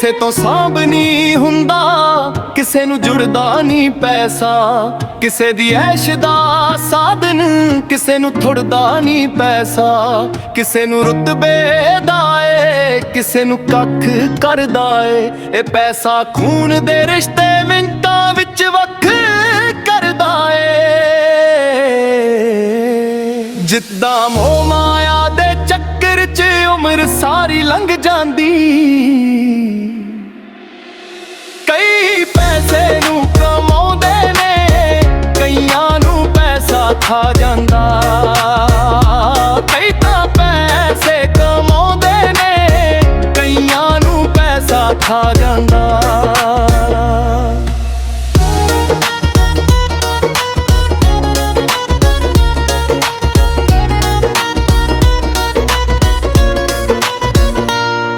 ਕਿਸੇ ਤੋਂ ਸਾਂਭ ਨਹੀਂ ਹੁੰਦਾ, ਕਿਸੇ ਨੂੰ ਜੁੜਦਾ ਨਹੀਂ ਪੈਸਾ। ਕਿਸੇ ਦੀ ਐਸ਼ ਦਾ ਸਾਧਨ, ਕਿਸੇ ਨੂੰ ਥੁੜਦਾ ਨਹੀਂ ਪੈਸਾ। ਕਿਸੇ ਨੂੰ ਰੁਤਬੇ ਦਾ ਏ, ਕਿਸੇ ਨੂੰ ਕੱਖ ਕਰਦਾ ਏ। ਇਹ ਪੈਸਾ ਖੂਨ ਦੇ ਰਿਸ਼ਤੇ ਮਿੰਟਾਂ ਵਿੱਚ ਵੱਖ ਕਰਦਾ ਏ। ਜਿੱਦਾਂ ਮੋਹ ਮਾਇਆ ਦੇ ਚੱਕਰ 'ਚ ਉਮਰ ਸਾਰੀ ਲੰਘ ਜਾਂਦੀ। ਕਈ ਪੈਸੇ ਨੂੰ ਕਮਾਉਂਦੇ ਨੇ, ਕਈਆਂ ਨੂੰ ਪੈਸਾ ਖਾ ਜਾਂਦਾ। ਕਈ ਤਾਂ ਪੈਸੇ ਕਮਾਉਂਦੇ ਨੇ, ਕਈਆਂ ਨੂੰ ਪੈਸਾ ਖਾ ਜਾਂਦਾ।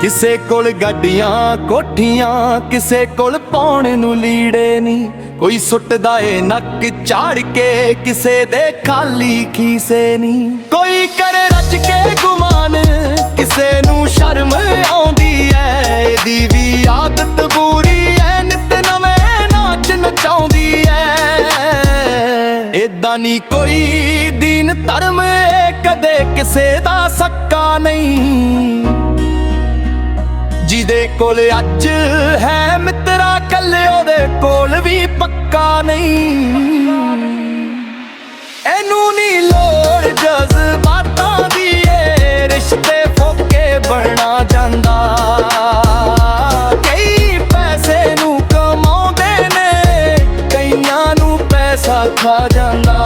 ਕਿਸੇ ਕੋਲ ਗੱਡੀਆਂ ਕੋਠੀਆਂ, ਕਿਸੇ ਕੋਲ ਪਾਉਣ ਨੂੰ ਲੀੜੇ ਨਹੀਂ। ਕੋਈ ਸੁੱਟਦਾ ਏ ਨੱਕ ਝਾੜ ਕੇ, ਕਿਸੇ ਦੇ ਖਾਲੀ ਖੀਸੇ ਨਹੀਂ। ਕੋਈ ਕਰੇ ਰੱਜ ਕੇ ਗੁਮਾਨ, ਕਿਸੇ ਨੂੰ ਸ਼ਰਮ ਆਉਂਦੀ ਐ। ਇਹਦੀ ਵੀ ਆਦਤ ਬੁਰੀ ਐ, ਨਿਤ ਨਵੇਂ ਨਾਚ ਨਚਾਉਂਦੀ ਐ। ਏਦਾਂ ਨਹੀਂ ਕੋਈ ਦੀਨ ਧਰਮ, ਕਦੇ ਕਿਸੇ ਦਾ ਸਕਾ ਨਹੀਂ। ਜਿਹਦੇ ਕੋਲ ਅੱਜ ਹੈ ਮਿੱਤਰਾ, ਕੱਲੇ ਉਹਦੇ ਕੋਲ ਵੀ ਪੱਕਾ ਨਹੀਂ। ਇਹਨੂੰ ਨੀ ਲੋੜ ਜਜ਼ਬਾਤਾਂ ਦੀ ਏ, ਰਿਸ਼ਤੇ ਫੋਕੇ ਬਣਨਾ ਜਾਂਦਾ। ਕਈ ਪੈਸੇ ਨੂੰ ਕਮਾਉਂਦੇ ਨੇ, ਕਈਆਂ ਨੂੰ ਪੈਸਾ ਖਾ ਜਾਂਦਾ।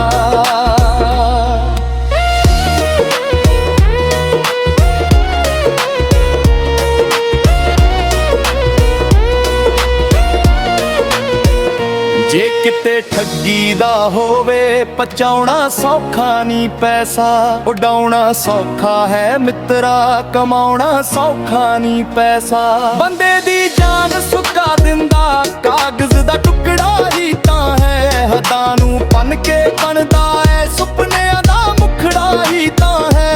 ਜੇ ਕਿਤੇ ਠੱਗੀ ਦਾ ਹੋਵੇ ਪਚਾਉਣਾ ਸੌਖਾ ਨਹੀਂ ਪੈਸਾ। ਉਡਾਉਣਾ ਸੌਖਾ ਹੈ ਮਿੱਤਰਾ, ਕਮਾਉਣਾ ਸੌਖਾ ਨਹੀਂ ਪੈਸਾ। ਬੰਦੇ ਦੀ ਜਾਨ ਸੁਕਾ ਦਿੰਦਾ ਕਾਗਜ਼ ਦਾ ਟੁਕੜਾ ਹੀ ਤਾਂ ਹੈ। ਹੱਦਾਂ ਨੂੰ ਭੰਨ ਕੇ ਬਣਦਾ ਹੈ, ਸੁਪਨਿਆਂ ਦਾ ਮੁਖੜਾ ਹੀ ਤਾਂ ਹੈ।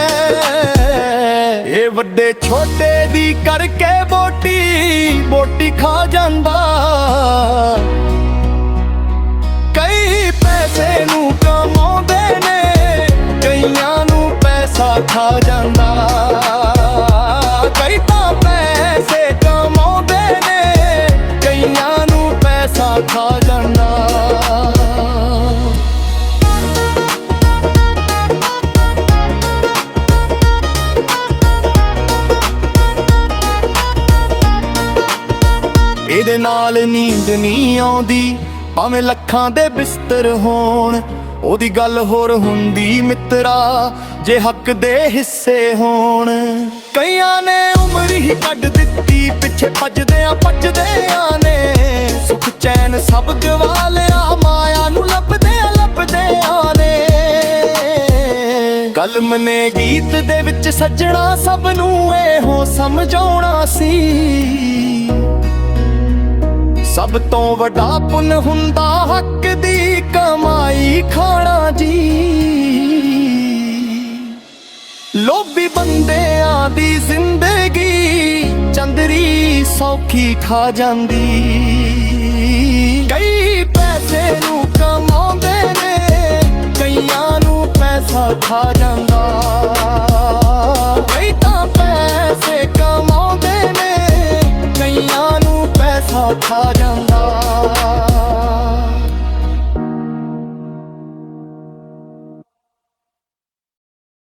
ਇਹ ਵੱਡੇ ਛੋਟੇ ਦੀ ਕਰਕੇ ਬੋਟੀ ਖਾ ਜਾਂਦਾ। ਕਈ ਪੈਸੇ ਨੂੰ ਕਮਾਉਂਦੇ ਨੇ, ਕਈਆਂ ਨੂੰ ਪੈਸਾ ਖਾ ਜਾਂਦਾ। ਕਈ ਤਾਂ ਪੈਸੇ ਕਮਾਉਂਦੇ ਨੇ, ਕਈਆਂ ਨੂੰ ਪੈਸਾ ਖਾ ਜਾਂਦਾ। ਇਹਦੇ ਨਾਲ ਨੀਂਦ ਨਹੀਂ ਆਉਂਦੀ, ਭਾਵੇਂ ਲੱਖਾਂ ਦੇ ਬਿਸਤਰ ਹੋਣ। ਉਹਦੀ ਗੱਲ ਹੋਰ ਹੁੰਦੀ ਮਿੱਤਰਾ, ਜੇ ਹੱਕ ਦੇ ਹਿੱਸੇ ਹੋਣ। ਕਈਆਂ ਨੇ ਉਮਰ ਹੀ ਕੱਢ ਦਿੱਤੀ, ਪਿੱਛੇ ਭੱਜਦਿਆਂ ਨੇ। ਸੁਖ ਚੈਨ ਸਭ ਗਵਾ ਲਿਆ, ਮਾਇਆ ਨੂੰ ਲੱਭਦਿਆਂ ਨੇ। ਕਲਮ ਨੇ ਗੀਤ ਦੇ ਵਿੱਚ ਸੱਜਣਾ, ਸਭ ਨੂੰ ਇਹੋ ਸਮਝਾਉਣਾ ਸੀ। ਸਭ ਤੋਂ ਵੱਡਾ ਪੁੰਨ ਹੁੰਦਾ ਹੱਕ ਦੀ ਕਮਾਈ ਖਾਣਾ ਜੀ। ਲੋਭੀ ਬੰਦਿਆਂ ਦੀ ਜ਼ਿੰਦਗੀ ਚੰਦਰੀ ਸੌਖੀ ਖਾ ਜਾਂਦੀ। ਕਈ ਪੈਸੇ ਨੂੰ ਕਮਾਉਂਦੇ ਨੇ, ਕਈਆਂ ਨੂੰ ਪੈਸਾ ਖਾ ਜਾਂਦਾ। ਕਈ ਤਾਂ ਪੈਸੇ ਕਮਾਉਂਦੇ ਨੇ, ਕਈਆਂ ਨੂੰ ਪੈਸਾ ਖਾ ਜਾਂਦਾ।